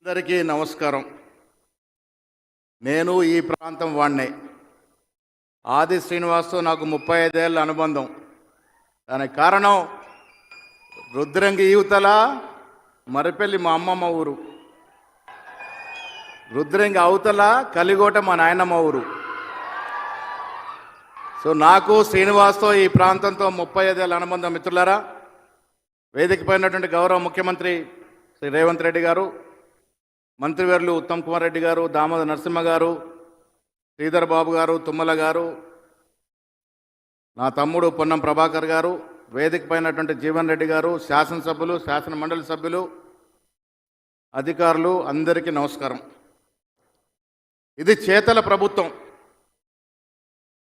అందరికీ నమస్కారం. నేను ఈ ప్రాంతం వాడినే. ఆది శ్రీనివాస్తో నాకు 35 ఏళ్ళ అనుబంధం. దానికి కారణం రుద్రంగి యువతల మరిపల్లి మా అమ్మమ్మ ఊరు, రుద్రంగి అవతల కలిగోట మా నాయనమ్మ ఊరు. సో నాకు శ్రీనివాస్తో ఈ ప్రాంతంతో 35 ఏళ్ళ అనుబంధం. మిత్రులారా, వేదిక పైనటువంటి గౌరవ ముఖ్యమంత్రి శ్రీ రేవంత్ రెడ్డి గారు, మంత్రివర్యులు ఉత్తమ్ కుమార్ రెడ్డి గారు, దామోదర్ నరసింహ గారు, శ్రీధర్ బాబు గారు, తుమ్మల గారు, నా తమ్ముడు పొన్నం ప్రభాకర్ గారు, వేదిక పైనటువంటి జీవన్ రెడ్డి గారు, శాసనసభ్యులు, శాసన మండలి సభ్యులు, అధికారులు, అందరికీ నమస్కారం. ఇది చేతల ప్రభుత్వం.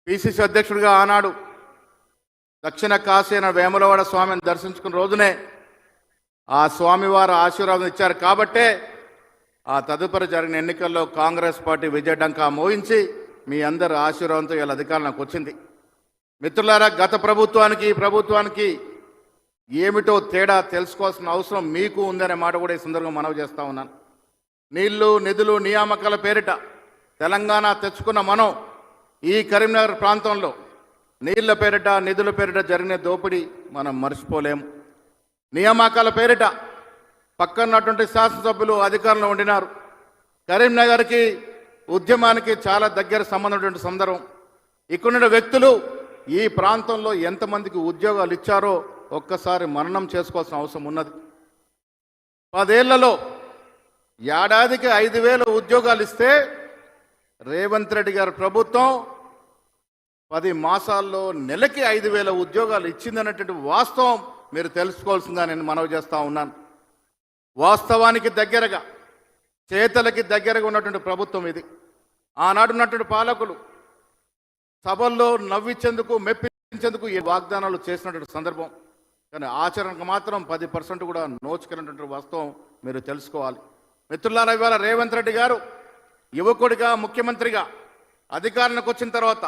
పిసిసి అధ్యక్షుడిగా ఆనాడు దక్షిణ కాశీ అయిన వేములవాడ స్వామిని దర్శించుకున్న రోజునే ఆ స్వామివారు ఆశీర్వాదం ఇచ్చారు. కాబట్టే ఆ తదుపరి జరిగిన ఎన్నికల్లో కాంగ్రెస్ పార్టీ విజయడంకా మోయించి మీ అందరి ఆశీర్వాదంతో ఇలా అధికారంలోకి వచ్చింది. మిత్రులారా, గత ప్రభుత్వానికి ఈ ప్రభుత్వానికి ఏమిటో తేడా తెలుసుకోవాల్సిన అవసరం మీకు ఉందనే మాట కూడా ఈ సందర్భంగా మనవి చేస్తూ ఉన్నాను. నీళ్లు, నిధులు, నియామకాల పేరిట తెలంగాణ తెచ్చుకున్న మనం ఈ కరీంనగర్ ప్రాంతంలో నీళ్ల పేరిట, నిధుల పేరిట జరిగిన దోపిడీ మనం మర్చిపోలేము. నియామకాల పేరిట పక్కన్నటువంటి శాసనసభ్యులు అధికారంలో ఉండినారు. కరీంనగర్కి ఉద్యమానికి చాలా దగ్గర సంబంధమైనటువంటి సందర్భం. ఇక్కడున్న వ్యక్తులు ఈ ప్రాంతంలో ఎంతమందికి ఉద్యోగాలు ఇచ్చారో ఒక్కసారి మననం చేసుకోవాల్సిన అవసరం ఉన్నది. 10 ఏళ్లలో ఏడాదికి 5,000 ఉద్యోగాలు ఇస్తే రేవంత్ రెడ్డి గారి ప్రభుత్వం 10 మాసాల్లో నెలకి 5,000 ఉద్యోగాలు ఇచ్చిందనేటువంటి వాస్తవం మీరు తెలుసుకోవాల్సిందిగా నేను మనవి చేస్తూ ఉన్నాను. వాస్తవానికి దగ్గరగా, చేతలకి దగ్గరగా ఉన్నటువంటి ప్రభుత్వం ఇది. ఆనాడు ఉన్నటువంటి పాలకులు సభల్లో నవ్వించేందుకు, మెప్పించేందుకు ఈ వాగ్దానాలు చేసినటువంటి సందర్భం. కానీ ఆచరణకు మాత్రం 10% కూడా నోచుకున్నటువంటి వాస్తవం మీరు తెలుసుకోవాలి. మిత్రులారా, ఇవాళ రేవంత్ రెడ్డి గారు యువకుడిగా, ముఖ్యమంత్రిగా అధికారానికి వచ్చిన తర్వాత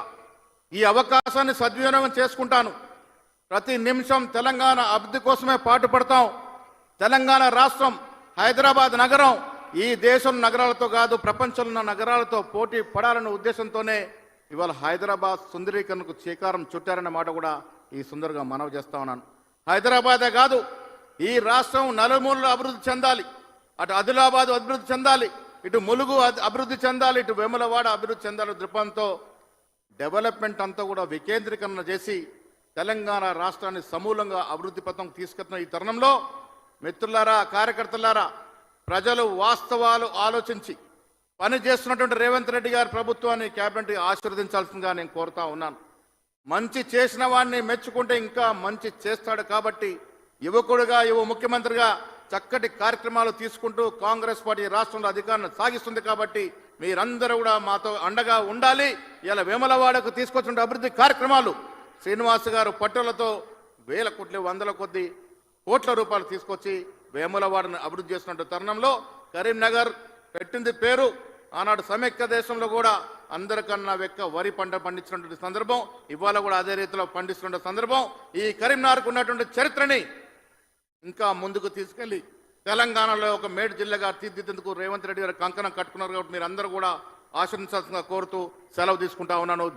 ఈ అవకాశాన్ని సద్వినియోగం చేసుకుంటాను, ప్రతి నిమిషం తెలంగాణ అభివృద్ధి కోసమే పాటుపడతాం, తెలంగాణ రాష్ట్రం, హైదరాబాద్ నగరం ఈ దేశం నగరాలతో కాదు ప్రపంచంలో ఉన్న నగరాలతో పోటీ పడాలన్న ఉద్దేశంతోనే ఇవాళ హైదరాబాద్ సుందరీకరణకు శ్రీకారం చుట్టారన్న మాట కూడా ఈ సుందరంగా మనవి చేస్తా ఉన్నాను. హైదరాబాదే కాదు, ఈ రాష్ట్రం నలుమూలలో అభివృద్ధి చెందాలి. అటు ఆదిలాబాద్ అభివృద్ధి చెందాలి, ఇటు ములుగు అభివృద్ధి చెందాలి, ఇటు వేములవాడ అభివృద్ధి చెందాలి దృక్పథంతో డెవలప్మెంట్ అంతా కూడా వికేంద్రీకరణ చేసి తెలంగాణ రాష్ట్రాన్ని సమూలంగా అభివృద్ధి పథం తీసుకెళ్తున్న ఈ తరుణంలో మిత్రులారా, కార్యకర్తలారా, ప్రజలు వాస్తవాలు ఆలోచించి పని చేస్తున్నటువంటి రేవంత్ రెడ్డి గారి ప్రభుత్వాన్ని, క్యాబినెట్ ఆశీర్వదించాల్సిందిగా నేను కోరుతా ఉన్నాను. మంచి చేసిన వాడిని మెచ్చుకుంటే ఇంకా మంచి చేస్తాడు. కాబట్టి యువకుడిగా, యువ ముఖ్యమంత్రిగా చక్కటి కార్యక్రమాలు తీసుకుంటూ కాంగ్రెస్ పార్టీ రాష్ట్రంలో అధికారాన్ని సాగిస్తుంది. కాబట్టి మీరందరూ కూడా మాతో అండగా ఉండాలి. ఇలా వేములవాడకు తీసుకొచ్చిన అభివృద్ధి కార్యక్రమాలు శ్రీనివాస్ గారు పట్టులతో 1,000 కోట్లు, 100 కొద్ది కోట్ల రూపాయలు తీసుకొచ్చి వేములవాడను అభివృద్ధి చేస్తున్న తరుణంలో కరీంనగర్ పెట్టింది పేరు. ఆనాడు సమైక్య దేశంలో కూడా అందరికన్నా వరి పంట పండించినటువంటి సందర్భం, ఇవాళ కూడా అదే రీతిలో పండిస్తున్న సందర్భం. ఈ కరీంనగర్కు ఉన్నటువంటి చరిత్రని ఇంకా ముందుకు తీసుకెళ్లి తెలంగాణలో ఒక మేడ్ జిల్లాగా తీర్చిదిద్దేందుకు రేవంత్ రెడ్డి గారు కంకణం కట్టుకున్నారు. కాబట్టి మీరు అందరూ కూడా ఆశీర్వదించాల్సిందిగా కోరుతూ సెలవు తీసుకుంటా ఉన్నాను.